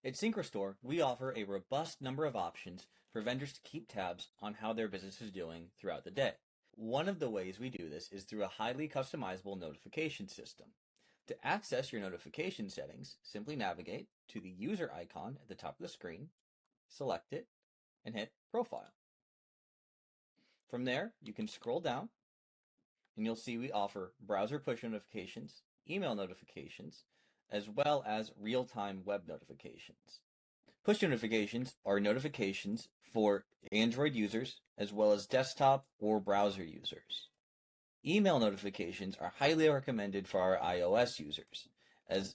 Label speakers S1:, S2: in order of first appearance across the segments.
S1: At Syncrostore, we offer a robust number of options for vendors to keep tabs on how their business is doing throughout the day. One of the ways we do this is through a highly customizable notification system. To access your notification settings, simply navigate to the user icon at the top of the screen, select it, and hit Profile. From there, you can scroll down, and you'll see we offer browser push notifications, email notifications, as well as real-time web notifications. Push notifications are notifications for Android users as well as desktop or browser users. Email notifications are highly recommended for our iOS users, as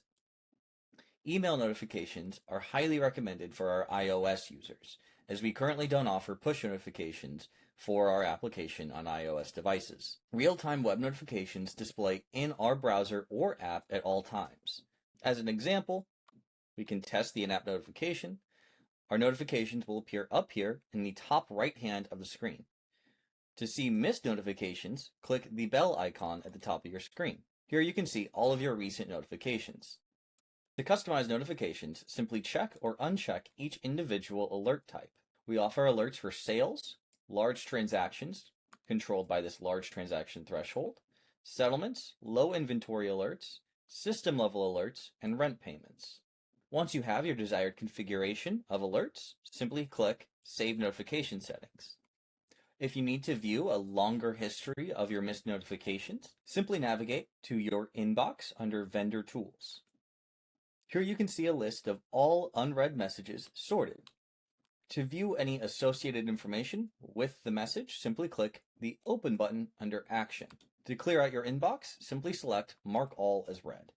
S1: we currently don't offer push notifications for our application on iOS devices. Real-time web notifications display in our browser or app at all times. As an example, we can test the in-app notification. Our notifications will appear up here in the top right hand of the screen. To see missed notifications, click the bell icon at the top of your screen. Here you can see all of your recent notifications. To customize notifications, simply check or uncheck each individual alert type. We offer alerts for sales, large transactions, controlled by this large transaction threshold, settlements, low inventory alerts, system level alerts, and rent payments. Once you have your desired configuration of alerts, simply click Save Notification Settings. If you need to view a longer history of your missed notifications, simply navigate to your inbox under Vendor Tools. Here you can see a list of all unread messages sorted. To view any associated information with the message, simply click the Open button under Action. To clear out your inbox, simply select Mark All as Read.